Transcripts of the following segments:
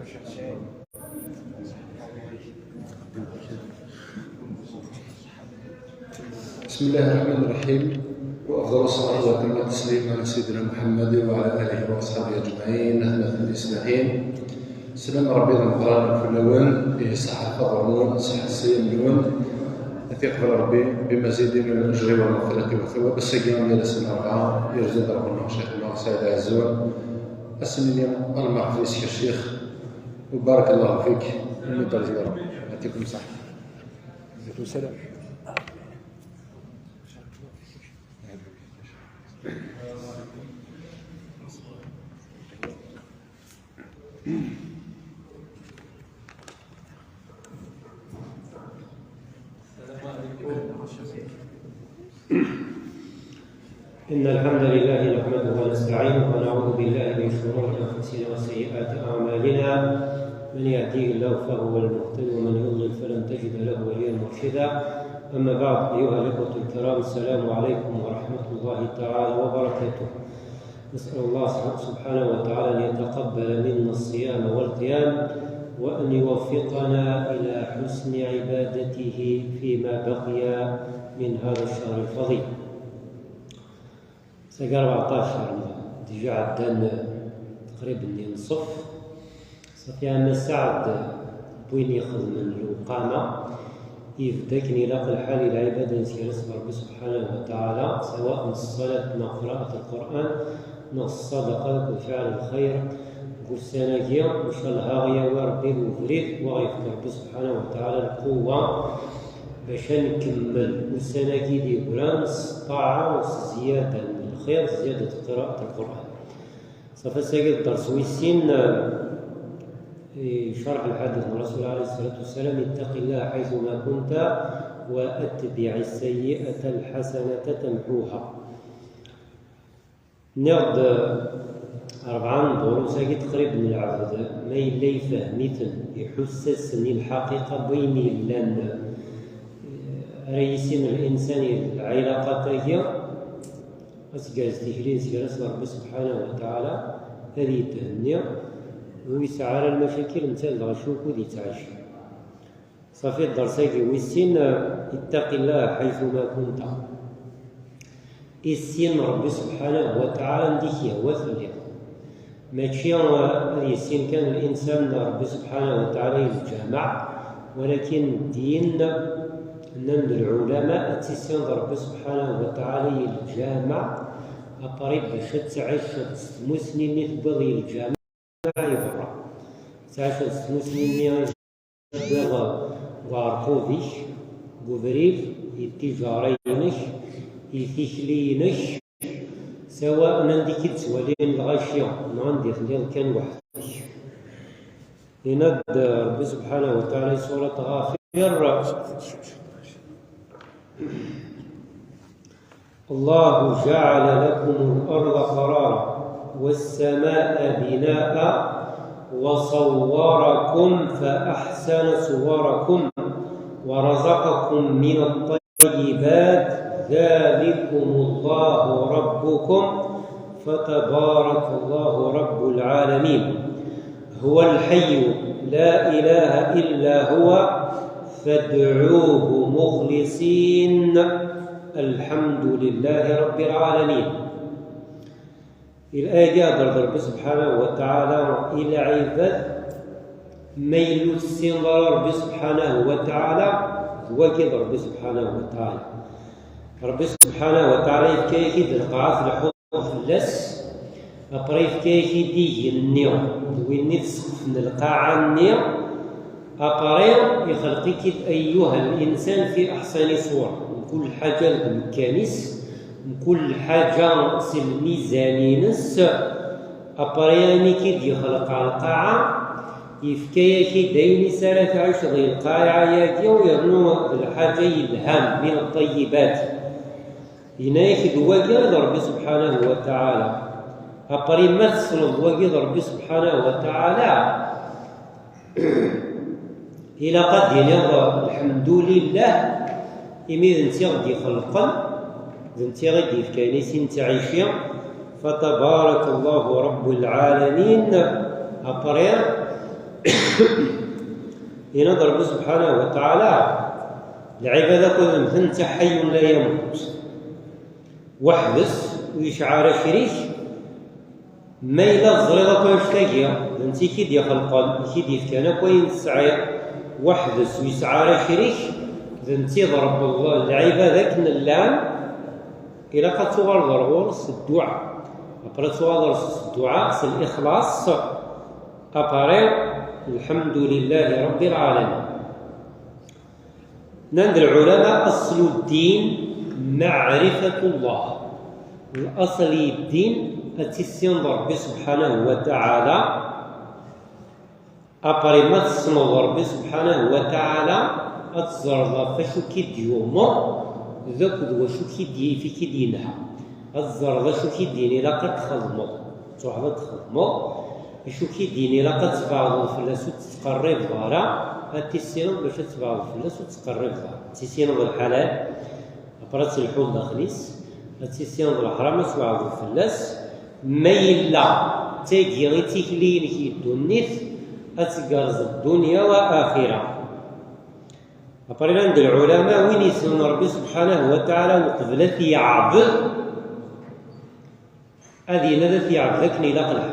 بسم الله الرحمن الرحيم، وأفضل الصلاة وأتم التسليم على سيدنا محمد وعلى آله وأصحابه أجمعين. أهلا الإسماعيل سلام ربي المقران في اللون يصح الفضلون صح السيم اللون يقبل ربي بمزيد من الأجر والمغفرة والثواب. السجان ديال السنة 4 يرزق ربنا شيخنا سيد عزون السنين المعفيس يا شيخ، وبارك الله فيك من درجة ربي. يعطيكم الصحة. عليكم السلام. إن الحمد لله نحمده ونستعينه ونعوذ بالله من شرور أنفسنا وسيئات أعمالنا، من يهديه الله فهو المهتد ومن يضلل فلن تجد له وليا مرشدا. أما بعد، أيها الإخوة الكرام، السلام عليكم ورحمة الله تعالى وبركاته. نسأل الله سبحانه وتعالى أن يتقبل منا الصيام والقيام، وأن يوفقنا إلى حسن عبادته فيما بقي من هذا الشهر الفضيل. ساقا 14 ديجا عدان تقريبا نصف صافي. أما سعد بوين يخدم من الوقامة يفدكني لاق الحال العبادة نسير اسم ربي سبحانه وتعالى، سواء الصلاة مع قراءة القرآن مع الصدقة وفعل الخير وفساناكيا وشاء الهاغية وربي وفريد وغيفك ربي سبحانه وتعالى القوة باش نكمل وساناكي دي قران الطاعة وزيادة الخير، زيادة قراءة القرآن. صافي ساقي الدرس ويسين شرح الحديث من رسول الله عليه الصلاة والسلام: اتق الله حيثما كنت وأتبع السيئة الحسنة تمحوها. نقد 4 دروس تقريبا العبد ما يلي فهميتن يحسسني الحقيقة بيني لان رئيسين الإنسان العلاقة هي أسجاز تهرين سيرس ربي سبحانه وتعالى هذه تهنية ويسعى المشاكل مثال غشوك ودي تعيش. صافي الدرساكي ويسين اتق الله حيثما كنت. السين ربي سبحانه وتعالى نديكيه وثليه ماشي السين كان الإنسان ربي سبحانه وتعالى الجامع، ولكن الدين نمد العلماء التسين ربي سبحانه وتعالى الجامع أقرب باش تعيش مسنين تبغي الجامع يبرا تعيش مسنين يبغى وارقوفيش قبريف التجارينش يثيشلينش سواء ننديك تسوالين الغاشية نعندي خليل كان وحدي. هنا ربي سبحانه وتعالى سورة غافر: الله جعل لكم الأرض قرارا والسماء بناء وصوركم فأحسن صوركم ورزقكم من الطيبات ذلكم الله ربكم فتبارك الله رب العالمين. هو الحي لا إله إلا هو فادعوه مخلصين الحمد لله رب العالمين. الآية قال ربي سبحانه وتعالى إلى عباد ميل السن ربي سبحانه وتعالى هو كذا ربي سبحانه وتعالى. ربي سبحانه وتعالى كيف القاعات الحوض فلس أبريف كيف دي النيو وين نسقف من القاعة النيو أقرير يخلقك أيها الإنسان في أحسن صورة، كل حاجة بالكنيس كل حاجة الميزانينس أبرياني كي يخلق على القاعة يفكيك دايني سالة عيش ضي القاعة ياكي ويرنو بالحاجة الهام من الطيبات. هناك دواجه ربي سبحانه وتعالى أبري مثل دواجه ربي سبحانه وتعالى إلى قد ينظر الحمد لله إميذ نتيغدي خلقا نتيغدي في كنيسين تعيشيا فتبارك الله رب العالمين. أبرير هنا ربي سبحانه وتعالى العبادة كل مثل انت حي لا يموت وحدث ويشعر شريك ما إلا الزريضة كل شتاقية انت كي دي خلقان كي دي فكانا كوين تسعي وحدث ويسعر شريك انت ضرب الله العبادة كن اللام إلا قد تغرض غرس الدعاء أبرا تغرض الدعاء الإخلاص أبرا الحمد لله رب العالمين. عند العلماء أصل الدين معرفة الله. الأصل الدين أتسين ربي سبحانه وتعالى أبرا ما تسمى ربي سبحانه وتعالى أتزرد فشو كيديومر ذاك وشو كيدي في كيدينها الزرد شو كيديني لا تخدمو توحد تخدمو شو كيديني لا تتبعض الفلاس وتتقرب ظهرها التسينو باش تتبعض الفلاس وتتقرب ظهرها التسينو بالحلال أبرز الحول داخليس التسينو بالحرام تتبعض الفلاس ميلا تاقي غي تيكلين كي الدنيث أتقرز الدنيا وآخرة. أبرز عند العلماء وين يسمون ربي سبحانه وتعالى وقبلت يعبد هذه ندت يعبد لكن إلى قلح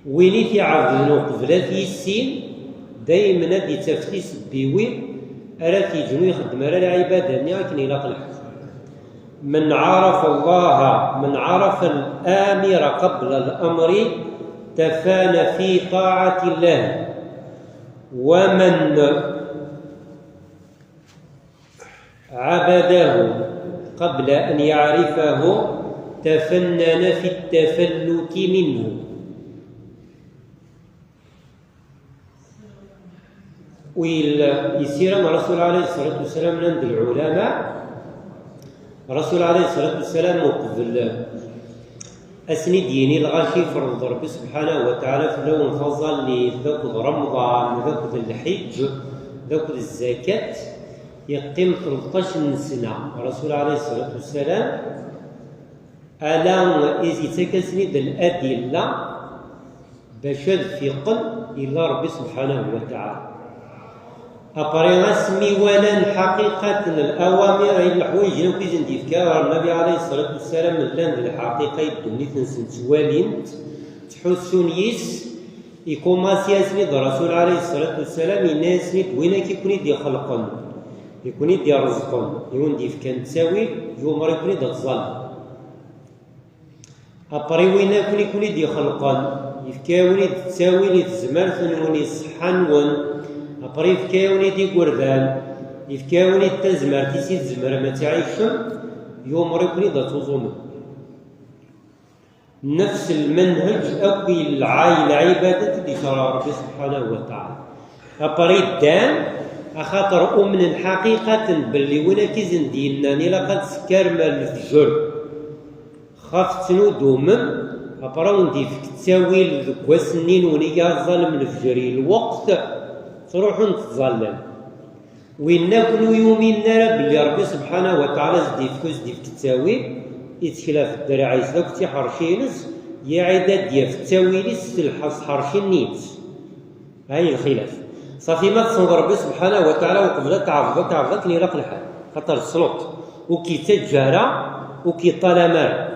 وين يعبد وقبلت يسين دايما هذه تفتيس بيوين ألا تيجنو يخدم على العبادة لكن إلى قلح. من عرف الله من عرف الآمر قبل الأمر تفان في طاعة الله ومن عبده قبل أن يعرفه تفنن في التفلت منه. ويسير مع الرسول عليه الصلاة والسلام عند العلماء الرسول عليه الصلاة والسلام وقبل أسند ديني الغاشي فرض ربي سبحانه وتعالى في لون فضل لذاك رمضان ذاك الحج ذاك الزكاة يقيم 13 سنة. الرسول عليه الصلاة والسلام ألا إذا تكسند الأدلة باش في إلى ربي سبحانه وتعالى أبري رسمي ولا حقيقة الأوامر أي الحوايج لو كيزن ديفكار النبي عليه الصلاة والسلام لان الحقيقة يدوني تنسن توالينت تحسون يس يكون ما سياسني الرسول عليه الصلاة والسلام يناسني وين كيكون يدي خلقا يكون يدي رزقا يكون ديفكان تساوي يوم يكون يدي الظل أبري وين يكون يدي خلقا يفكاوني تساوي لي تزمر ثنوني صحن ون أبري يفكاوني دي قردان يفكاوني تزمر تيسي تزمر ما تعيشم يوم يكون يدي تظلم. نفس المنهج أقوي العبادة اللي شرع ربي سبحانه وتعالى. أبري الدان أخاطر أمن حقيقة باللي وين كيزن ديناني لقد سكر مال الفجر خافت نودومم أبراون ديفك تساوي ذكوا سنين ونيا ظلم الفجري الوقت تروحون تظلم وين ناكلو يومين نرى باللي ربي سبحانه وتعالى ديفكوز ديفك تساوي يتخلاف الدراعي سلوك تي حرشينز يعدد ديف تساوي لس الحص حرشين نيت هاي الخلاف صافي ما تصنظ ربي سبحانه وتعالى وقبل تعرفك نيلاق الحال خاطر السلوط وكي تجارة وكي طالما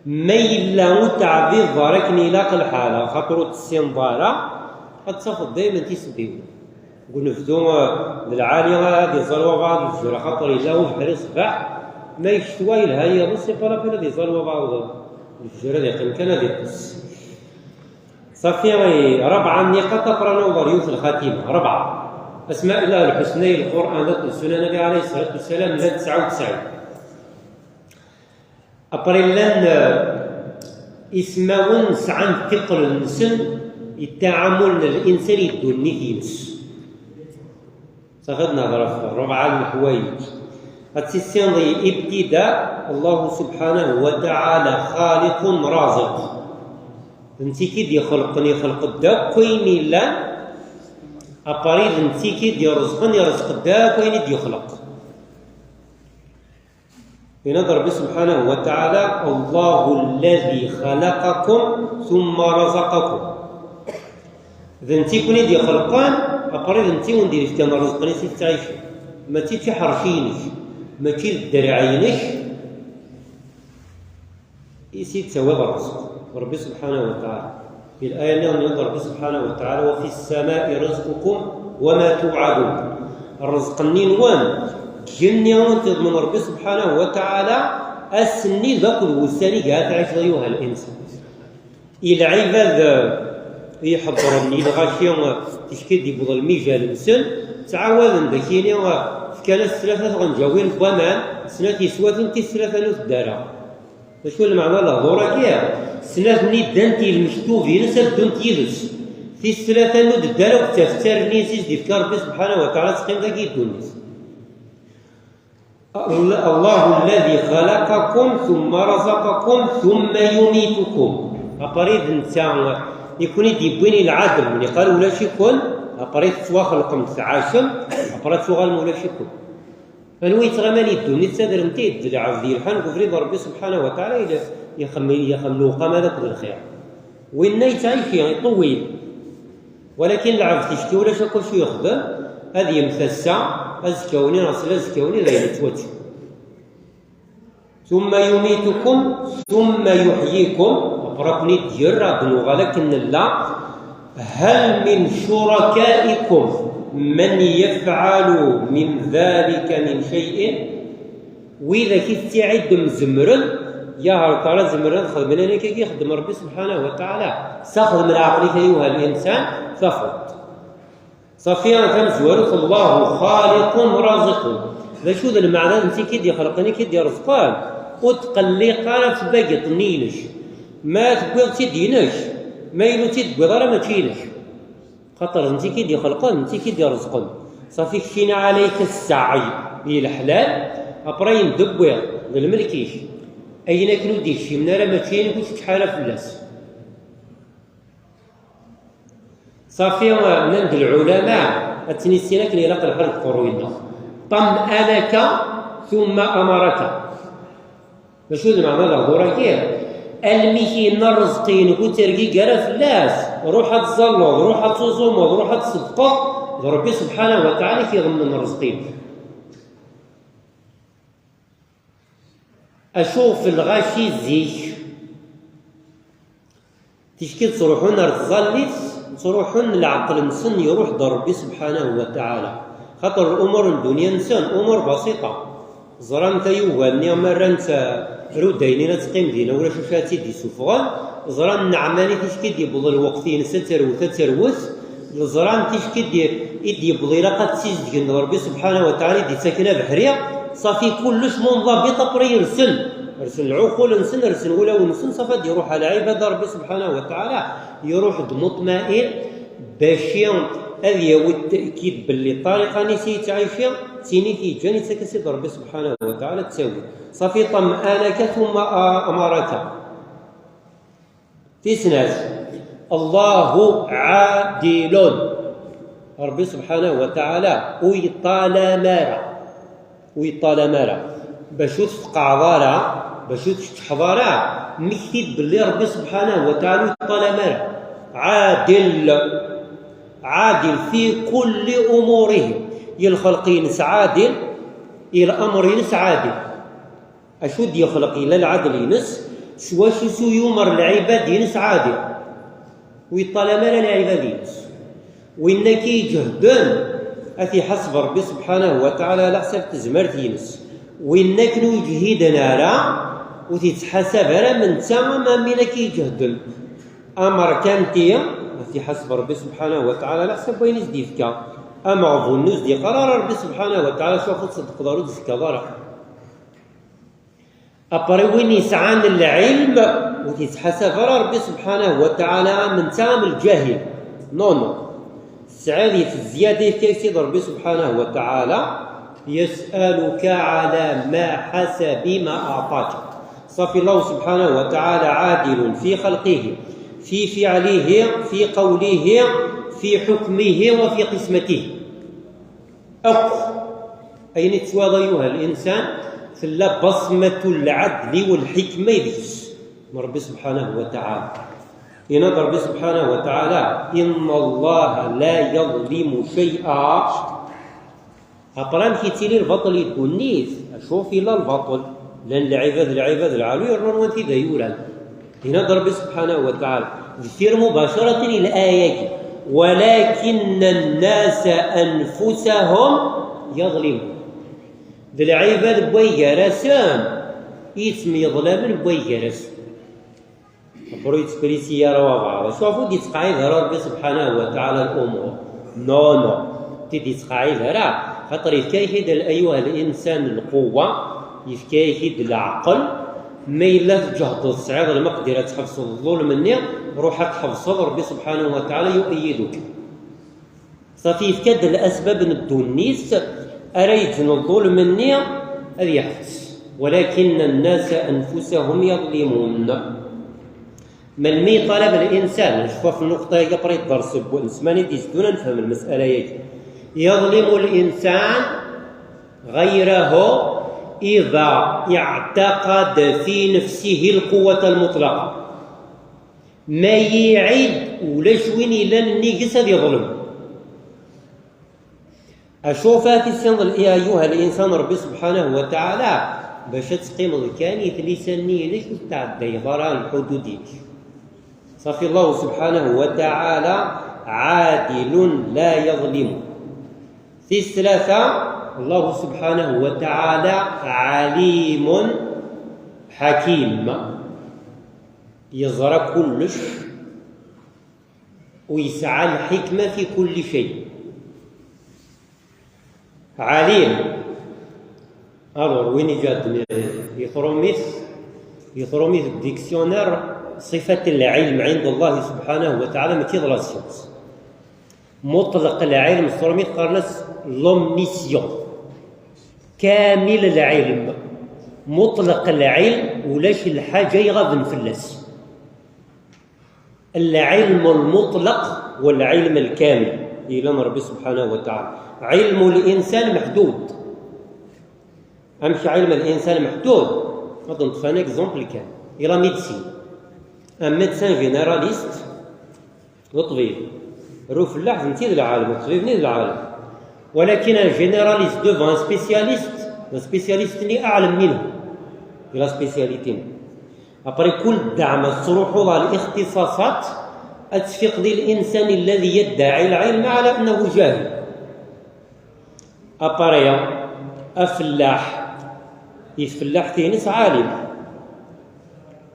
ما إلا متعبير ضارك نيلاق الحالة خاطرو تسين ضارة أتصفد دايما تيسبيو نقول نفدو للعالية هذه الزلوة بعض الفجر خاطر إلا هو بحري صباح ما يشتوى الهاية بس يقرأ في هذه الزلوة بعض الفجر هذه قيم كان هذه القص صافي ربعة نقاط أقرأ نظريو في الخاتمة ربعة أسماء الله الحسنى القرآن والسنة النبي عليه الصلاة والسلام لا 99 أبريلان إسماون سعان ثقل النسل التعامل الإنسان يدوني فينس ساخدنا ظرف ربعة الحوايج التسيان ابتداء الله سبحانه وتعالى خالق رازق انتي كي دي خلقني خلق دا كويني لا أبريل انتي كي دي رزقني رزق دا كويني دي خلق ينظر ربي سبحانه وتعالى الله الذي خلقكم ثم رزقكم ذنتي كوني دي خلقان أقري ذنتي وندير كان رزقني سي تعيش ما تيجي حرشينك ما تيجي درعينك يسيد ثواب الرزق ربي سبحانه وتعالى في الآية اللي يقول ربي سبحانه وتعالى وفي السماء رزقكم وما توعدون الرزق النينوان جني تضمن ربي سبحانه وتعالى السني ذاك الوساني قاعد تعيش أيها الإنسان إلى عباد يحضرني الغاشيون تشكي دي بضل ميجال السن تعاون ذاكيني كان الثلاثة غنجاوين بوامان سنة يسواتن تي الثلاثة نوث دارا شو المعنى الهضورة كيا سنة ندانتي المشتوفين سدون تيدس في الثلاثة نوث دارا وتفتر نيسيس دي فكار ربي سبحانه وتعالى تقيم ذاك يدونيس الله الذي خلقكم ثم رزقكم ثم يميتكم أقريد نتاع يكون يديبويني العدل من قال ولا شيكون أقريد تواخلكم تعاشم أقريد تواغل ولا شيكون فنوي تغماني الدنيا تسادر متيد العبد يلحن كفريد ربي سبحانه وتعالى يخملو قام ذاك الخير وين يتعيش يعني طويل ولكن العبد تشكي ولا شكل شو يخدم هذه مفسع أزكوني نصل أزكوني لا يتوجه ثم يميتكم ثم يحييكم أقربني تجرى بلغة لكن الله هل من شركائكم من يفعل من ذلك من شيء وإذا كنت تعد مزمرا يا هالكارا زمرا خدمنا لك يخدم ربي سبحانه وتعالى سخدم العقل أيها الإنسان فقط صفيان تمزور الله خالق رازق ذا شو ذا المعنى انت كيدي خلقني كيدي رزقان وتقلي قارف باقي طنينش ما تبغي تدينش ما يلو تبغي راه ما تشينش خاطر انت كيدي خلقان انت كيدي رزقان صافي كشينا عليك السعي للحلال ابراهيم دبوير للملكيش اين كنو ديك شي من راه ما تشين كلشي شحال فلاس صافي من عند العلماء التنسينا كان يلاقي الحرب قروينا طمأنك ثم أمرك شو المعنى الهضورة كيف المشي نرزقين وترقي قرا فلاس روح تزلط روح تصومض روح تصدق ربي سبحانه وتعالى كيضمن الرزقين أشوف الغاشي زيش تشكي تروحون رتزلت تروحون العقل نسن يروح در ربي سبحانه وتعالى خاطر الأمور الدنيا نسان أمور بسيطة زران تيوه النعم مرنت رودينينا تقيم دينا ولا شوفاتي دي سفغان زران نعماني تشكي دي بضل الوقتين تتروث زران تشكي دي بضيرا قد تسجن ربي سبحانه وتعالى دي ساكنة بحرية صافي كلش منضبط بري رسل العقول نسن رسل ولا ونسن صافي يروح على عباد ربي سبحانه وتعالى يروح مطمئن باش هذه هو التأكيد باللي طريقة نسي تعيشها سيني في جاني سكسيد ربي سبحانه وتعالى تساوي صافي طمأنك ثم أمرك تسناس الله عادل ربي سبحانه وتعالى ويطالمارا باش تفقع ضارا باش تحضارا مكتب باللي ربي سبحانه وتعالى يطالمارا عادل في كل أموره يلخلق ينس عادل إلى أمر ينس عادل أشد يخلق إلى العدل ينس شواش سو يمر العباد ينس عادل ويطالما العباد ينس وإنك يجهدن أتي حسب ربي سبحانه وتعالى لحسب تزمرت ينس وإنك نجهدنا را وتتحسب را من تمام منك يجهدن أمر كانتي في حسب ربي سبحانه وتعالى لا حسب وين يزديفك أما ظنوز دي قرار ربي سبحانه وتعالى شو أخذ صدق دارو دزكا دارا أبري وين يسعان العلم وتتحسب ربي سبحانه وتعالى من تام الجاهل نو السعادة في الزيادة كيف ربي سبحانه وتعالى يسألك على ما حسب ما أعطاك صفي الله سبحانه وتعالى عادل في خلقه في فعله في قوله في حكمه وفي قسمته أين تسوى أيها الإنسان ثلا بصمة العدل والحكمة يدس من ربي سبحانه وتعالى ينظر ربي سبحانه وتعالى إن الله لا يظلم شيئا. أبرام كيتيلي البطل يتونيث أشوف إلا البطل لأن العباد العالو يرون وانتي دايولا. ينظر ربي سبحانه وتعالى ذكر مباشرة الآية ولكن الناس أنفسهم يظلمون. العباد بويجرسان اسم يظلم بويجرس برو يتسبريسي يا رواضع شوفوا دي تقعيد ربي سبحانه وتعالى الأمور نو تدي تقعيد خاطر يفكايد أيها الإنسان القوة يفكايد العقل ما إلا تجهد الصعيد المقدرة تحفظ الظلم مني روحك تحفظ ربي سبحانه وتعالى يؤيدك. صافي يفكاد الأسباب ندو النيس أريد الظلم مني هذا يحفظ ولكن الناس أنفسهم يظلمون. من مي طلب الإنسان شوف النقطة يقرأ الدرس بونسماني ديزدون نفهم المسألة يجي يظلم الإنسان غيره إذا اعتقد في نفسه القوة المطلقة ما يعيد ولا شوين إلا النقص هذا يظلم. أشوفها في السنة أيها الإنسان ربي سبحانه وتعالى باش تقيم الكاني لساني ليش تعدي برا الحدود صافي. الله سبحانه وتعالى عادل لا يظلم. في الثلاثة الله سبحانه وتعالى عليم حكيم يزرى كلش ويسعى الحكمة في كل شيء. عليم alors وين جات يثروميث الديكسيونير صفة العلم عند الله سبحانه وتعالى ماشي لا سيونس. مطلق العلم يثروميث قرنس لومنيسيون كامل العلم مطلق العلم ولاش الحاجة يغضن فلس. العلم المطلق والعلم الكامل إلى ربي سبحانه وتعالى. علم الإنسان محدود أمشي علم الإنسان محدود. أظن فان إكزومبل كان إلى ميدسين ان ميدسان جينيراليست وطبيب روح اللحظ نتيد العالم والطبيب نيد العالم ولكن الجينيراليست دوفان سبيسياليست السبيسياليست اللي أعلم منه إلى سبيسياليتين أبري كل دعم الصروح الاختصاصات أتفقد الإنسان الذي يدعي العلم على أنه جاهل. أبريا أفلاح يفلاح تينس عالم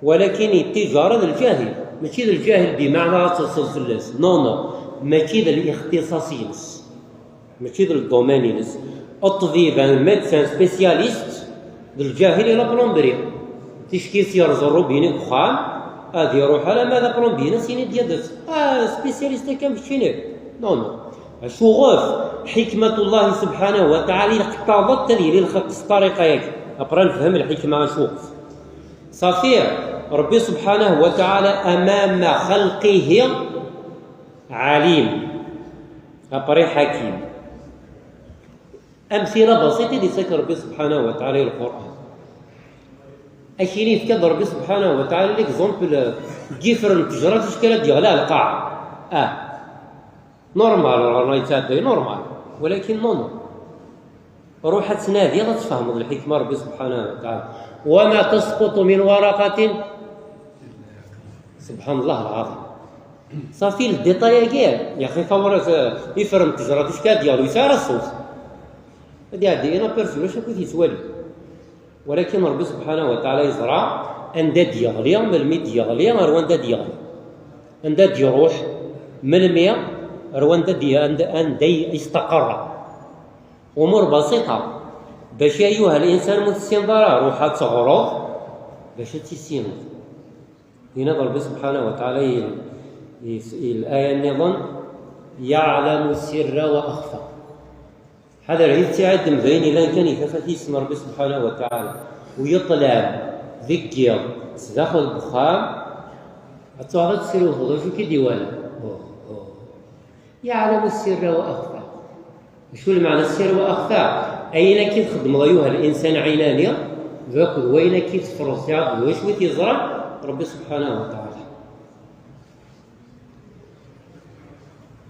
ولكن التجارة الجاهل ماشي الجاهل بمعنى تصل فلاس نو ماشي الاختصاصينس ماشي الدومينينس. الطبيب ميدسان سبيسياليست الجاهل إلى بلومبري تشكيس يرزرو بيني بخام هذه يروح على ماذا بلومبينا سيني ديادت سبيسياليست كم شيني نو شغوف حكمة الله سبحانه وتعالى اقتضت لي للخلق الطريقة ياك أبرا نفهم الحكمة شوف صافي. ربي سبحانه وتعالى أمام خلقه عليم أبرا حكيم. أمثلة بسيطة لسكر ربي سبحانه وتعالى القرآن أشيني في كذا ربي سبحانه وتعالى ليكزومبل جيفر تجرى تشكيلات ديال القاع نورمال رانا يتعدى نورمال ولكن نون روح تنادي لا تفهم الحكمة ربي سبحانه وتعالى. وما تسقط من ورقة سبحان الله العظيم صافي الديتاي كاع يا أخي فورا يفرم تجرى تشكيلات ديالو يسار الصوت هادي عندي أنا بيرسون واش كنت يسوالي ولكن ربي سبحانه وتعالى يزرع أنداد يغلي من الميت يغلي روان داد يغلي أنداد يروح من المية روان داد يستقر. أمور بسيطة باش أيها الإنسان متسنظر روحها تغرض باش تسينظ. هنا ربي سبحانه وتعالى الآية النظام يعلم السر وأخفى. هذا الابتعاد مبين إلا كان يكفي اسم ربي سبحانه وتعالى ويطلع ذكر داخل البخار حتى غادي تسير وخذوا شو كيديوان يعلم السر وأخفى. شو المعنى السر وأخفى؟ أين كيتخدم أيها الإنسان عينانية ذاك وين كيتفرص يعرف واش تيزرع ربي سبحانه وتعالى.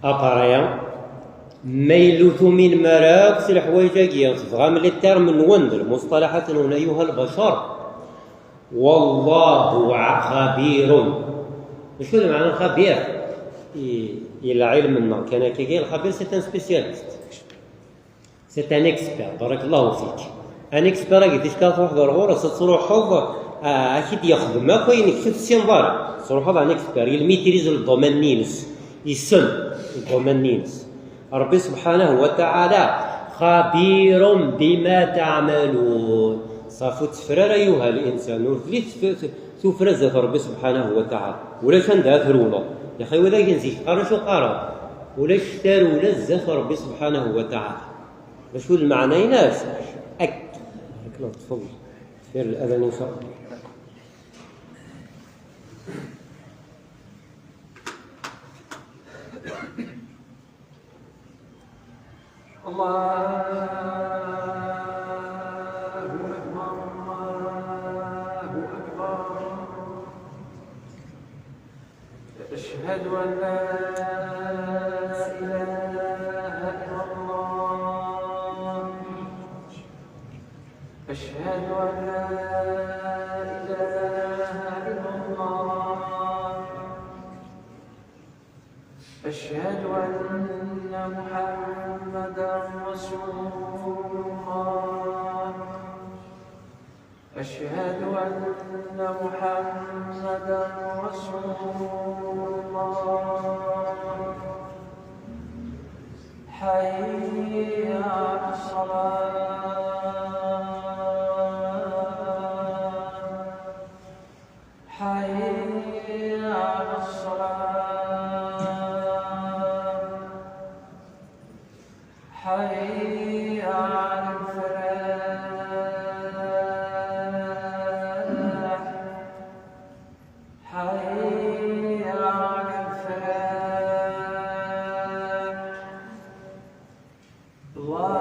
اباريا ميلوث من مراكز الحوايج تفهم لي الترم نوند المصطلحات هنا ايها البشر. والله خبير. شنو معنى الخبير؟ الى علم كان كي الخبير سي ان سبيسياليست، سي ان اكسبير. بارك الله فيك. ان اكسبير قلت كتروح دور تروح اكيد يخدم ما كاين يكتب السنبار تروح ان اكسبير يميتريز الدومين نينس يسن الدومين نينس. ربي سبحانه وتعالى خبير بما تعملون. صافو تفرر ايها الانسان ورثلي تفرر ذات ربي سبحانه وتعالى ولا عندها ثروله يا اخي ولا كنزيك قرا شو قرا ولا شتار ولا ذات ربي سبحانه وتعالى. شو المعنى ناس تفضل سير الاذان ان شاء الله. أشهد أن لا إله إلا الله. أشهد أن لا إله إلا الله. أشهد أن محمدا رسول الله. أشهد أن محمدا رسول الله. حي على الصلاة. حي على الصلاة. حي على الفلاح. حي على الفلاح. الله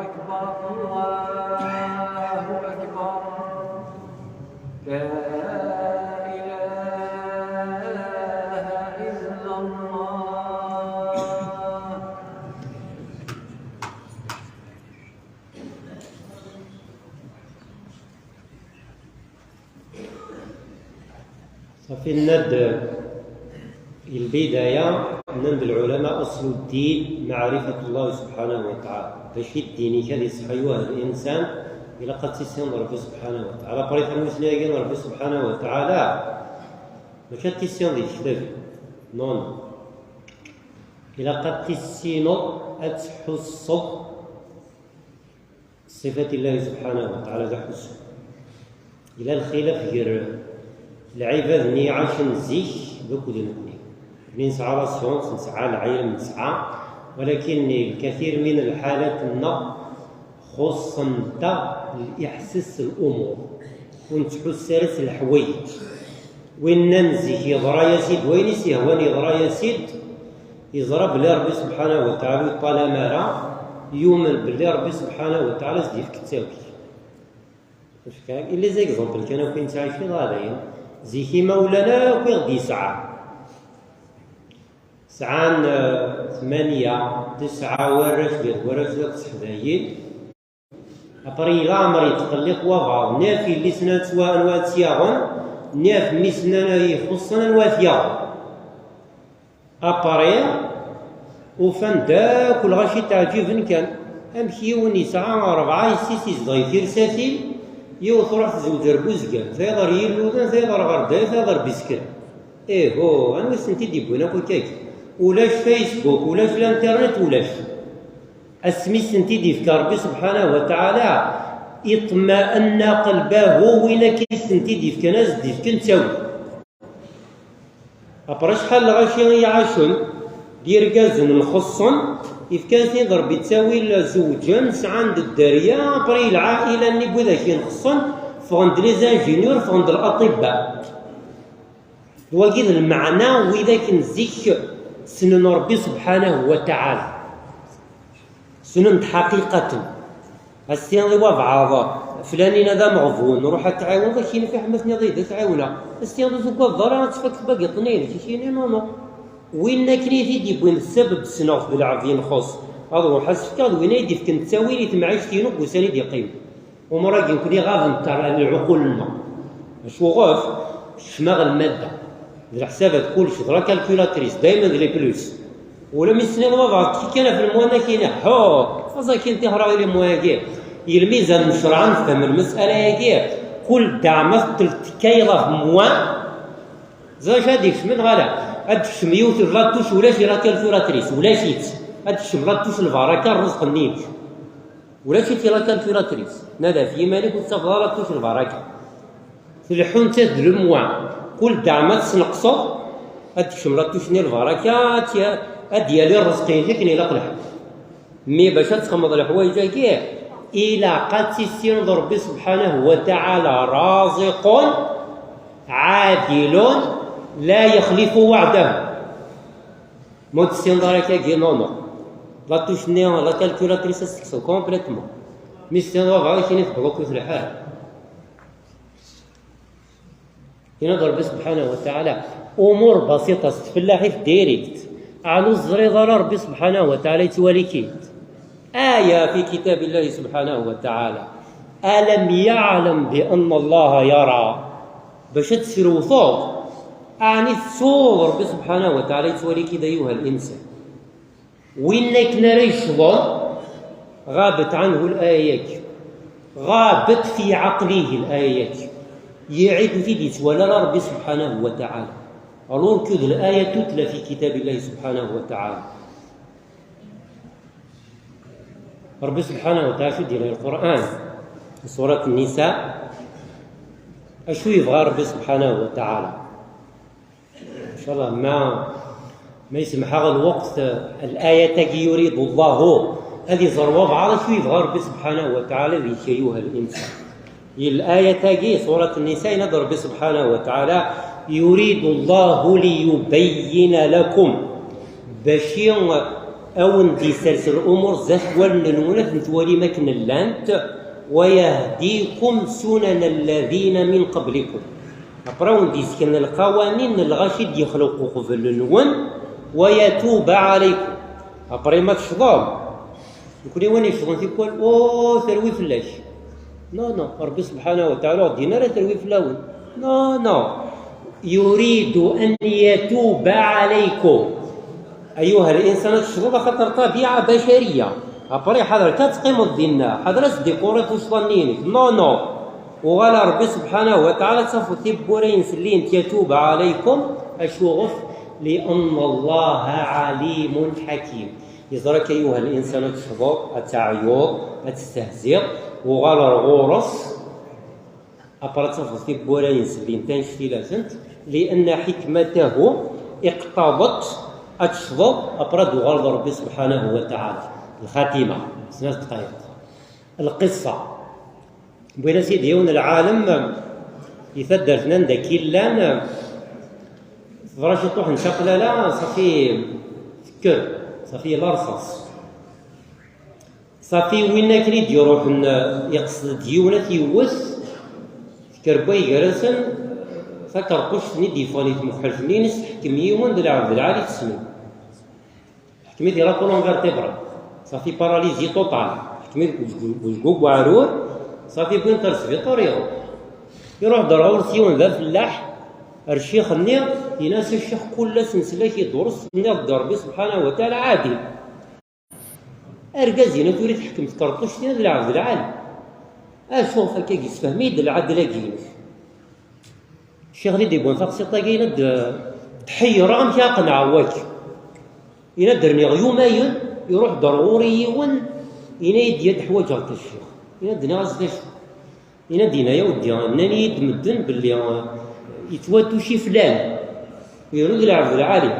أكبر. الله أكبر. لا إله إلا الله. صافي الند البداية من العلماء أصل الدين معرفة الله سبحانه وتعالى. باش الدين كان يصحيوه الإنسان إلى قد تيسين ربي سبحانه وتعالى. بريد المسلمين ربي سبحانه وتعالى ما كان تيسين ديال الشتافي نون إلى قد تيسينو أتحصو صفات الله سبحانه وتعالى تحصو إلى الخلاف غير العباد ني عاشن زيك دوك دنكني نسعى راسيونس نسعى العلم نسعى، ولكن الكثير من الحالات خص انت الاحساس الامور ونتحس راسل الحوايج وين ننزي يضرا يا سيد وين يسيهواني يضرا يا سيد يضرب بلي ربي سبحانه وتعالى طالما راه يؤمن بلي ربي سبحانه وتعالى زدي في كتابي. واش كاين الا زيكزومبل كانوا كاين تعيشين غاديين زيكي مولانا وكي غدي ساعان 8 9 ورش ديال الصحدايين ابري لا عمري تقلق وغار نافي اللي سنات سواء واتياغون ناف ميسنا يخصنا واتياغون ابري وفان داك الغاشي تعجبن كان امشي ونسعى 4 6 ضيفير ساتي يوثرح زوج ربوزكان ثيضر يلودان ثيضر غردان ثيضر بسكر ايه هو انا وسنتي ديبونا كوكاك ولاش فيسبوك ولاش الانترنت ولاش اسمي سنتي ديف ربي سبحانه وتعالى اطمأن قلبه وين كيسنتي ديف كناز ديف كنتاوي ابرا شحال غاشي يعاشون دير كازن الخصن إذ كان تيضر بتساوي الزوجان عند الدارية بري العائلة اللي بوذا كي نخصن فغند لي زانجينيور فغند الأطباء وكيد المعنى وإذا كنزيك سنن ربي سبحانه وتعالى سنن حقيقة السيان وضع فلانين هذا مغفون نروح تعاون كاين في حمسني ضيد تعاونا السيان زوكا الضرر تفك باقي طنين كاين نو وين كريتي دي بوين السبب السنوف بالعافيه نخص هذا هو حس كاد وين يدي فكن تساوي لي تمعيش كينو وساني دي قيم ومرا كني غاف تاع العقول لنا شو غاف شماغ الماده الحسابات كلشي درا كالكولاتريس دائما لي بلوس ولا من سنين وضع كي كان في الموانا كاين حو خاصة كاين تهرا لي مواكي الميزان مشرعا نفهم المساله هاكي كل دعمه تلتكايضه موان زاش هاديك من غالا هاد الشميوت الراتوش ولا شي راه كالكولاتريس ولا شيت هاد الشم راتوش الفراكه الرزق النيت ولا شي راه كالكولاتريس نادا في مالك وتصفى راتوش الفراكه في الحنتات الموان كل دعمه تنقصو هاد الشم راتوش نيل الفراكه ديالي الرزقين كاين لا قلح مي باش تخمض الحوايج هكا الى قد تيسين ربي سبحانه وتعالى رازق عادل لا يخلف وعده مود السيندارا كي نو لا توشني لا كالكولاتريس سكسو كومبليتمون مي السيندارا كاين في بلوك في الحال ينظر ربي سبحانه وتعالى امور بسيطه تفلاحي في ديريكت على الزريضه ربي سبحانه وتعالى يتواليكي آية في كتاب الله سبحانه وتعالى ألم يعلم بأن الله يرى باش تسير وثوق أعني الصور ربي سبحانه وتعالى يتولي كده أيها الإنسان وإنك نريش غابت عنه الآيات غابت في عقله الآيات يعيد في ديت ولا ربي سبحانه وتعالى ألور كذا الآية تتلى في كتاب الله سبحانه وتعالى ربي سبحانه وتعالى شو دير القرآن في سورة النساء أشو يبغى ربي سبحانه وتعالى إن شاء الله ما يسمح هذا الوقت الآية تجي يريد الله هذه زروة على شو يبغى ربي سبحانه وتعالى ذيك أيها الإنسان الآية تجي سورة النساء نظر ربي سبحانه وتعالى يريد الله ليبين لكم بشير أو ندي سلسل الأمور زات ولنونف نتوالي مكن اللانت ويهديكم سنن الذين من قبلكم أقراو ندي سكن القوانين الغاشد يخلقوا قفل النون ويتوب عليكم أقرأ ما تشضام يقول وين يشضون تقول أوه ثروي فلاش نو ربي سبحانه وتعالى دينا لا ثروي فلاون نو يريد أن يتوب عليكم أيها الإنسان الشروط خطر طبيعة بشرية أبري حضر كتقيم الدين حضر ديكورات وصلنينك نو وغالا ربي سبحانه وتعالى تصفو تبورين سلين يتوب عليكم أشوغف لأن الله عليم حكيم يزرك أيها الإنسان الشروط التعيوض التستهزئ وغالا الغورس أبري تصفو تبورين سلين تنشتي لازنت لأن حكمته اقتضت أتشضب أبرد وغلظ ربي سبحانه وتعالى الخاتمة 3 دقائق القصة بين سيدي يون العالم يفدر فنان دا كيلان فراش يطوح نشقل لا صافي فكر صافي لارصاص صافي وين كريد يروح يقصد ديونة يوث كرباي جرسن فكر قش ندي فاني مخالف نينس حكمي وند العبد العالي تسمي حكمي ديال كولون فيرتيبرا صافي باراليزي توتال حكمي وجوج وعرور صافي بين ترسفي طريقو يروح دراور سيون ذا فلاح الشيخ النير يناس الشيخ كل سلسله كيدرس النير ربي سبحانه وتعالى عادل اركازينا تريد تحكم كرطوش ديال العبد العالي اشوف هكا يسفهمي د العدل كينوس الشيخ اللي يقول فاقسي طاقين تحير عم يقنع واك يندرني غيوماين يروح ضروري ون ينادي يد حوايج غير الشيخ ينادي غاز ينادينا يا ودي انني يتمدن باللي يتواتو شي فلان يرد العبد العالي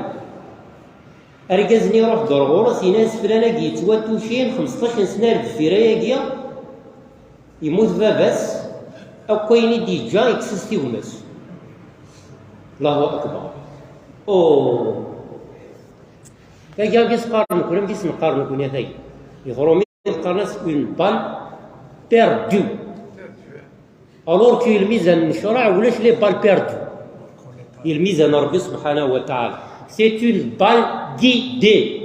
اركزني يروح ضرورس يناس فلان يتواتو شي 15 سنه الفرايا يموت باباس او كاين دي جا اكسستي وماس الله أكبر كاجا بيس قارن كلهم بيس نقارن كون يثاي يغرو مين القرناس كون بال بيردو. الور كي الميزان مشروع ولاش لي بال بيردو. الميزان ربي سبحانه وتعالى سي اون بال دي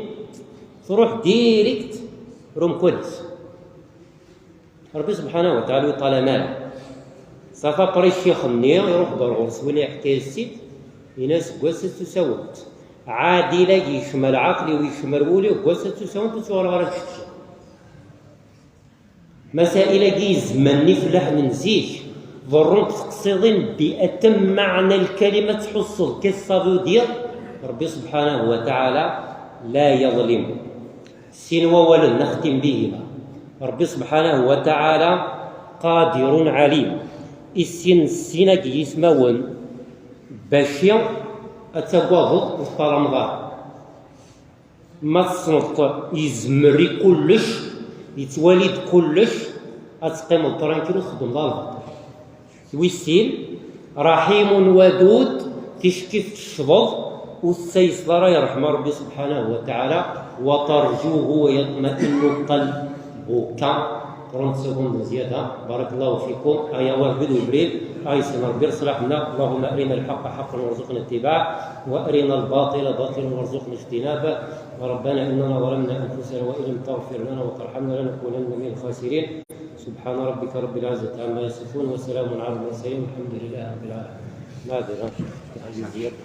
تروح ديريكت روم كويس. ربي سبحانه وتعالى يطال ماله صافا بري الشيخ النير يروح بالغرس ولا يحكي السيد يناس كواسة تساوت عادي لاقي يشمل عقلي ويشمل ولي وكواسة تساوت تسوى الغرس مسائل كي زمني فلاح من زيك ضروري تقصدين بأتم معنى الكلمة تحصل كالصافو دير ربي سبحانه وتعالى لا يظلم. سينوا ولا نختم بهما ربي سبحانه وتعالى قادر عليم. السين كي يسمون باشي أتواضع وسط رمضان ما تصنط يزمري كلش يتوالد كلش أتقيم الطرانكيلو تخدم ضالة ويسين رحيم ودود تشكي في الشبض والسيسر يرحم ربي سبحانه وتعالى وترجوه ويطمئن قلبك. 30 سكوند زيادة. بارك الله فيكم. آية واحد وبريد آية سنة ربي صلحنا. اللهم أرنا الحق حقا وارزقنا اتباعه وأرنا الباطل باطلا وارزقنا اجتنابه. ربنا إننا ظلمنا أنفسنا وإن لم تغفر لنا وترحمنا لنكونن من الخاسرين. سبحان ربك رب العزة عما يصفون وسلام على المرسلين والحمد لله رب العالمين. نادر